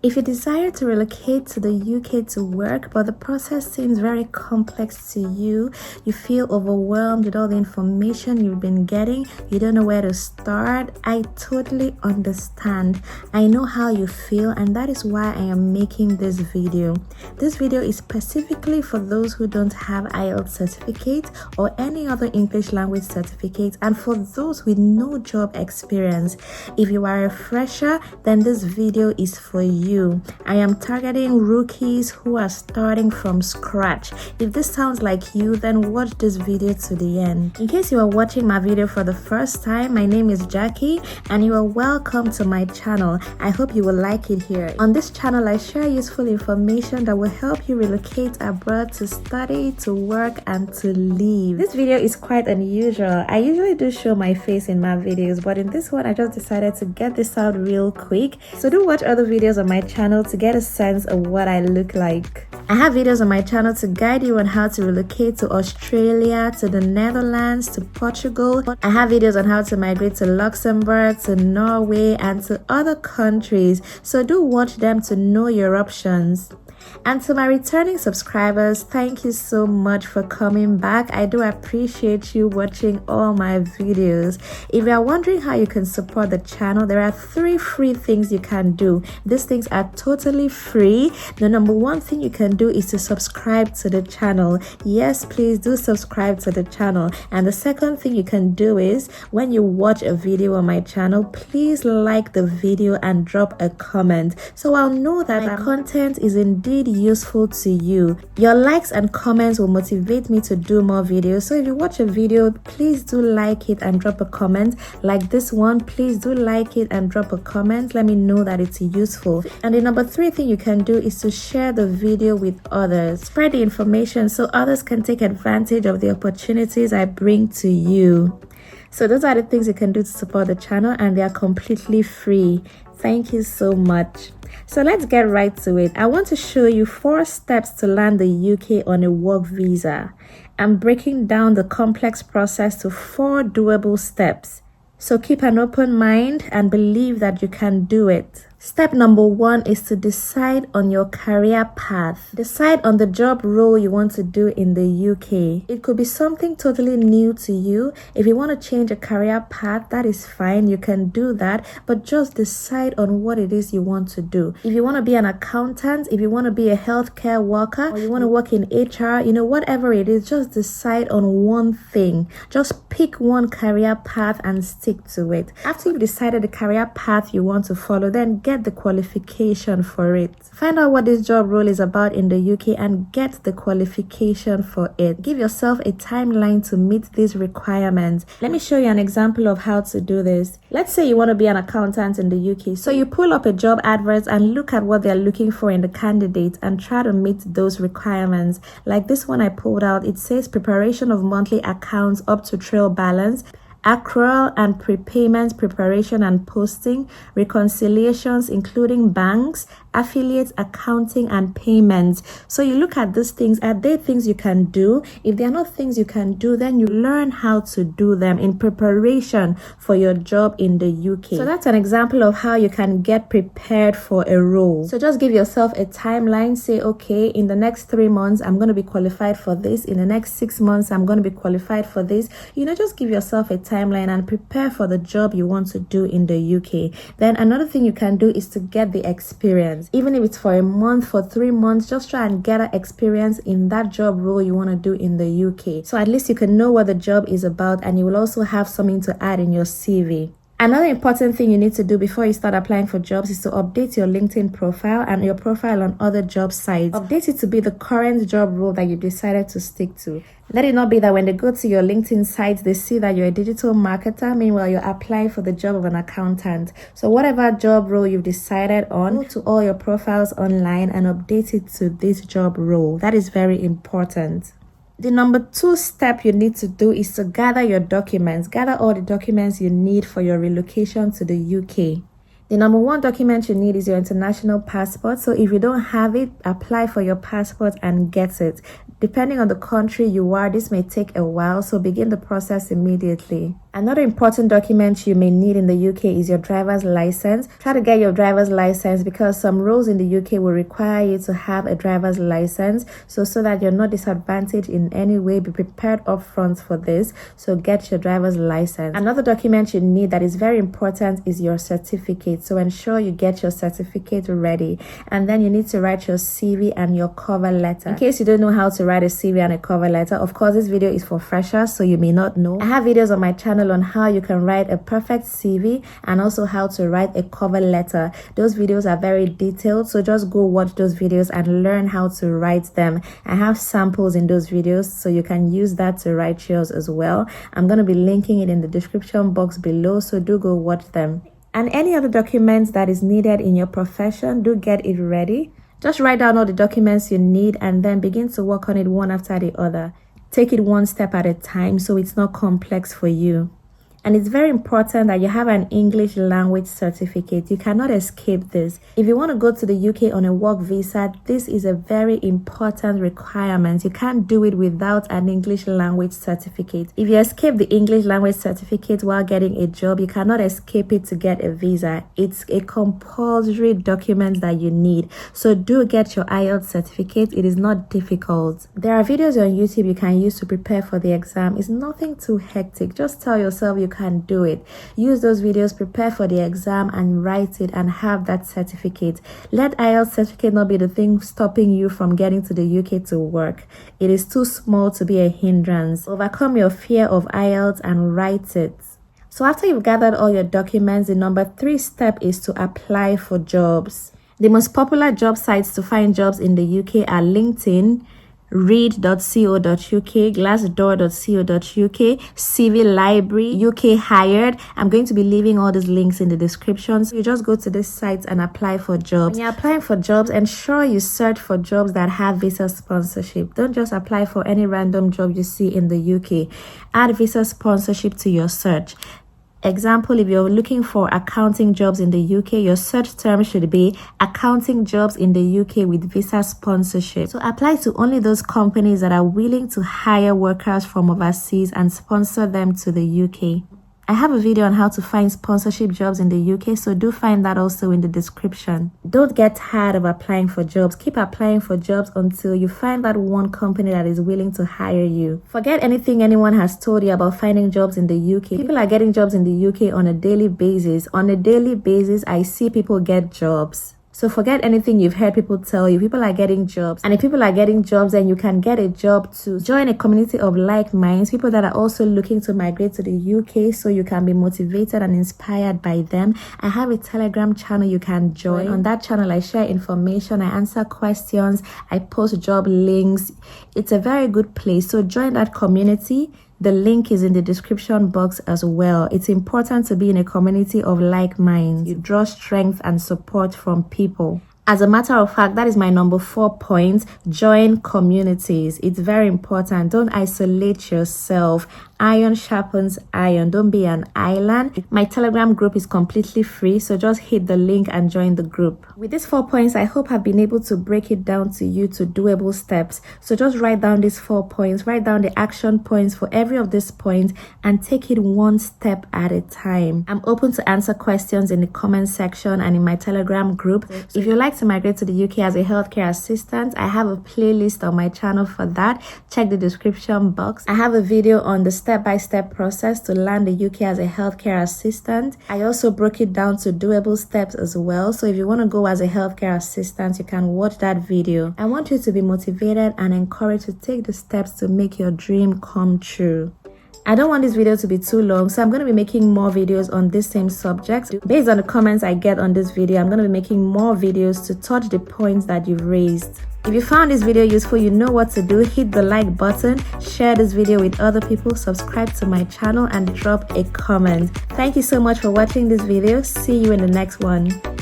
If you desire to relocate to the UK to work, but the process seems very complex to you, you feel overwhelmed with all the information you've been getting, you don't know where to start, I totally understand. I know how you feel, and that is why I am making this video. This video is specifically for those who don't have IELTS certificate or any other English language certificate, and for those with no job experience. If you are a fresher, then this video is for you. I am targeting rookies who are starting from scratch. If this sounds like you, then watch this video to the end. In case you are watching my video for the first time, my name is Jackie and you are welcome to my channel. I hope you will like it here. On this channel, I share useful information that will help you relocate abroad to study, to work, and to live. This video is quite unusual. I usually do show my face in my videos, but in this one, I just decided to get this out real quick. So do watch other videos on my channel to get a sense of what I look like. I have videos on my channel to guide you on how to relocate to Australia, to the Netherlands, to Portugal. I have videos on how to migrate to Luxembourg, to Norway, and to other countries. So do watch them to know your options. And to my returning subscribers, thank you so much for coming back. I do appreciate you watching all my videos. If you are wondering how you can support the channel, there are 3 free things you can do. These things are totally free. The number 1 thing you can do is to subscribe to the channel. Yes, please do subscribe to the channel. And the second thing you can do is, when you watch a video on my channel, please like the video and drop a comment, so I'll know that my content is indeed useful to you. Your likes and comments will motivate me to do more videos. So if you watch a video, please do like it and drop a comment. Like this one, please do like it and drop a comment. Let me know that it's useful. And the number 3 thing you can do is to share the video with others. Spread the information so others can take advantage of the opportunities I bring to you. So those are the things you can do to support the channel, and they are completely free. Thank you so much. So let's get right to it. I want to show you 4 steps to land the UK on a work visa. I'm breaking down the complex process to 4 doable steps. So keep an open mind and believe that you can do it. Step number 1 is to decide on your career path. Decide on the job role you want to do in the UK. It could be something totally new to you. If you want to change a career path, that is fine. You can do that, but just decide on what it is you want to do. If you want to be an accountant, if you want to be a healthcare worker, or you want to work in HR, whatever it is, just decide on one thing. Just pick one career path and stick to it. After you've decided the career path you want to follow, then get the qualification for it. Find out what this job role is about in the UK and get the qualification for it. Give yourself a timeline to meet these requirements. Let me show you an example of how to do this. Let's say you want to be an accountant in the UK. So you pull up a job advert and look at what they're looking for in the candidate and try to meet those requirements. Like this one I pulled out, it says preparation of monthly accounts up to trail balance, accrual and prepayment preparation and posting, reconciliations including banks, affiliates, accounting, and payments. So you look at these things. Are they things you can do? If they are not things you can do, then you learn how to do them in preparation for your job in the UK. So that's an example of how you can get prepared for a role. So just give yourself a timeline. Say, okay, in the next 3 months, I'm going to be qualified for this. In the next 6 months, I'm going to be qualified for this. Just give yourself a timeline and prepare for the job you want to do in the UK. Then another thing you can do is to get the experience. Even if it's for a month, for 3 months, just try and get an experience in that job role you want to do in the UK. So at least you can know what the job is about, and you will also have something to add in your CV. Another important thing you need to do before you start applying for jobs is to update your LinkedIn profile and your profile on other job sites. Update it to be the current job role that you decided to stick to. Let it not be that when they go to your LinkedIn site, they see that you're a digital marketer. Meanwhile, you're applying for the job of an accountant. So whatever job role you've decided on, go to all your profiles online and update it to this job role. That is very important. The number 2 step you need to do is to gather your documents. Gather all the documents you need for your relocation to the UK. The number 1 document you need is your international passport. So if you don't have it, apply for your passport and get it. Depending on the country you are, this may take a while, so begin the process immediately. Another important document you may need in the UK is your driver's license. Try to get your driver's license because some rules in the UK will require you to have a driver's license. So that you're not disadvantaged in any way, be prepared up front for this. So get your driver's license. Another document you need that is very important is your certificate. So ensure you get your certificate ready. And then you need to write your CV and your cover letter. In case you don't know how to write a CV and a cover letter, of course this video is for freshers, so you may not know. I have videos on my channel on how you can write a perfect CV and also how to write a cover letter. Those videos are very detailed, so just go watch those videos and learn how to write them. I have samples in those videos, so you can use that to write yours as well. I'm going to be linking it in the description box below, so do go watch them. And any other documents that is needed in your profession, do get it ready. Just write down all the documents you need and then begin to work on it one after the other. Take it one step at a time so it's not complex for you. And it's very important that you have an English language certificate. You cannot escape this. If you want to go to the UK on a work visa, this is a very important requirement. You can't do it without an English language certificate. If you escape the English language certificate while getting a job, you cannot escape it to get a visa. It's a compulsory document that you need. So do get your IELTS certificate. It is not difficult. There are videos on YouTube you can use to prepare for the exam. It's nothing too hectic. Just tell yourself you can do it. Use those videos, prepare for the exam and write it and have that certificate. Let IELTS certificate not be the thing stopping you from getting to the UK to work. It is too small to be a hindrance. Overcome your fear of IELTS and write it. So after you've gathered all your documents, the number 3 step is to apply for jobs. The most popular job sites to find jobs in the UK are LinkedIn, read.co.uk, glassdoor.co.uk, CV Library, UK Hired. I'm going to be leaving all these links in the description. So you just go to this site and apply for jobs. When you're applying for jobs, ensure you search for jobs that have visa sponsorship. Don't just apply for any random job you see in the UK. Add visa sponsorship to your search. Example, if you're looking for accounting jobs in the UK, your search term should be accounting jobs in the UK with visa sponsorship. So apply to only those companies that are willing to hire workers from overseas and sponsor them to the UK. I have a video on how to find sponsorship jobs in the UK, so do find that also in the description. Don't get tired of applying for jobs. Keep applying for jobs until you find that one company that is willing to hire you. Forget anything anyone has told you about finding jobs in the UK. People are getting jobs in the UK on a daily basis. On a daily basis, I see people get jobs. So forget anything you've heard people tell you. People are getting jobs. And if people are getting jobs, then you can get a job too. Join a community of like minds, people that are also looking to migrate to the UK so you can be motivated and inspired by them. I have a Telegram channel you can join. On that channel, I share information, I answer questions, I post job links. It's a very good place. So join that community. The link is in the description box as well. It's important to be in a community of like minds. You draw strength and support from people. As a matter of fact, that is my number 4 point. Join communities. It's very important. Don't isolate yourself. Iron sharpens iron. Don't be an island. My Telegram group is completely free, so just hit the link and join the group. With these 4 points, I hope I've been able to break it down to you to doable steps. So just write down these 4 points, write down the action points for every of these points and take it one step at a time. I'm open to answer questions in the comment section and in my Telegram group. If you like to migrate to the UK as a healthcare assistant, I have a playlist on my channel for that. Check the description box. I have a video on the step-by-step process to land the UK as a healthcare assistant. I also broke it down to doable steps as well. So if you want to go as a healthcare assistant, you can watch that video. I want you to be motivated and encouraged to take the steps to make your dream come true. I don't want this video to be too long, so I'm going to be making more videos on this same subject. Based on the comments I get on this video, I'm going to be making more videos to touch the points that you've raised. If you found this video useful, you know what to do. Hit the like button, share this video with other people, subscribe to my channel, and drop a comment. Thank you so much for watching this video. See you in the next one.